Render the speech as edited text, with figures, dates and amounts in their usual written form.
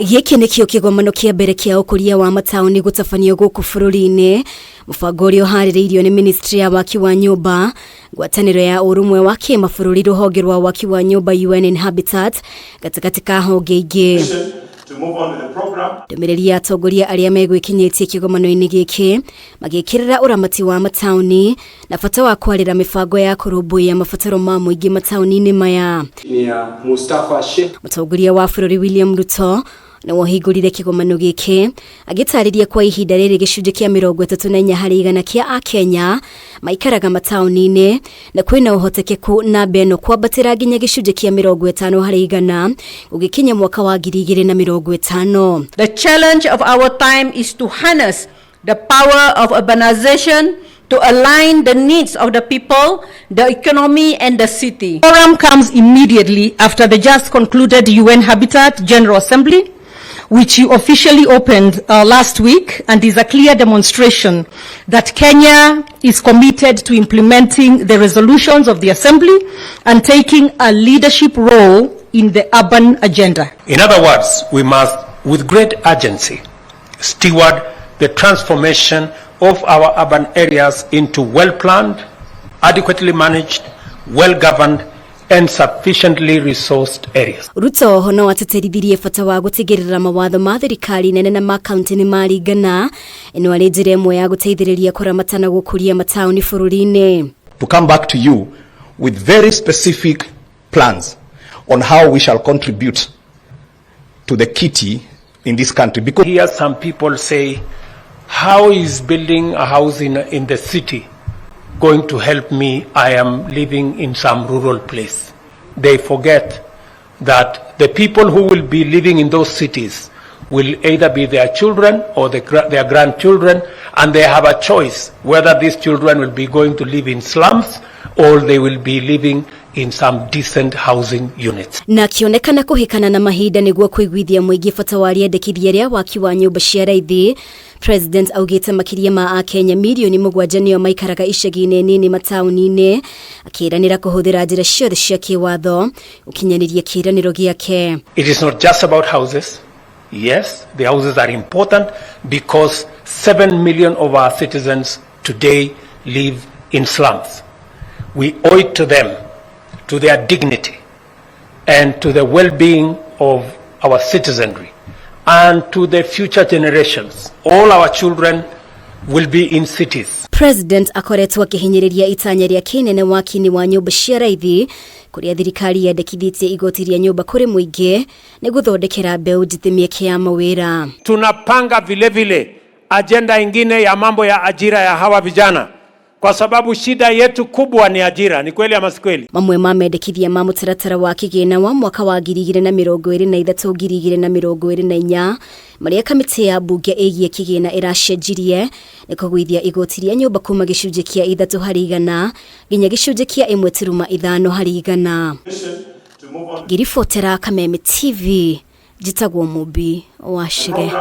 Giki nikio kigomano kia mbere kia ukuria wa matauni gutafanio guku bururi-ini. Mubango uria uhaririirio ni Ministry ya Waki wa Nyumba, ngwataniro ya urumwe wa kimabũrũri ruhonge rwa waki wa nyumba UN and Habitat gatakati ka honge ingi. Ndumiriri ya atongoria aria megwikinyitie kigomano-ini giki magikirira uramati wa matauni na bata wa kwarira mibango ya kurumbuia mabataro ma muingi matauni-ini maya. Mutongoria wa bũrũri William Ruto na wahingurire kigomano giki agitariria kwa ihinda riri gicunji kia 34% kia AKENYA maikaraga matauni-ini na kwina uhotekeku namba ino kwambatira nginya gicunji kia 50% gugikinya mwaka wa 2050. The challenge of our time is to harness the power of urbanization to align the needs of the people, the economy and the city. The forum comes immediately after the just concluded UN Habitat General Assembly, which you officially opened last week, and is a clear demonstration that Kenya is committed to implementing the resolutions of the Assembly and taking a leadership role in the urban agenda. In other words, we must, with great urgency, steward the transformation of our urban areas into well-planned, adequately managed, well-governed, and sufficiently resourced areas. Ruto hono ateterithirie bata wa gutigirira mawatho ma thirikari nene na ma kaunti-ini maringana ino ari njira imwe ya guteithiriria kuramata na gukuria matauni bururi-ini. To come back to you with very specific plans on how we shall contribute to the kitty in this country. Because here some people say, how is building a house in the city going to help me? I am living in some rural place. They forget that the people who will be living in those cities will either be their children or their grandchildren, and they have a choice whether these children will be going to live in slums or they will be living in some decent housing units. Na kionekana kuhikana na mahinda niguo kuiguithia muingi bata wa riendekithia ria waki wa nyumba cia raithi. President augite makiria ma AKENYA milioni 7 nio maikaraga icagi-ini nini matauni-ini, akiranira kuhuthira njira ciothe cia kiwatho ukinyaniria kiraniro giake. It is not just about houses. Yes, the houses are important because 7 million of our citizens today live in slums. We owe it to them, to their dignity, and to the well-being of our citizenry, and to the future generations. All our children will be in cities. President akoretwo akihinyiriria itanya ria kinene wakini wa nyumba cia raithi kuria thirikari yendekithitie igoti ria nyumba kuri muingi ni guthondekera mbeu njithi mieke ya mawira. Tunapanga vile agenda ingine ya mambo ya ajira ya hawa vijana, kwa sababu shida yetu kubwa ni ajira. Ni kweli ama si kweli? Mamwe ma mendekithia ma mutaratara wa kigina wa mwaka wa 2023-2024 maria kamiti ya bunge igie kigina iracenjirie ni kugwithia igoti ria nyumba kuma gicunji kia 3% nginya gicunji kia 1.5%. Giribotera Kameme TV, jitagwo Mubi wa Shige.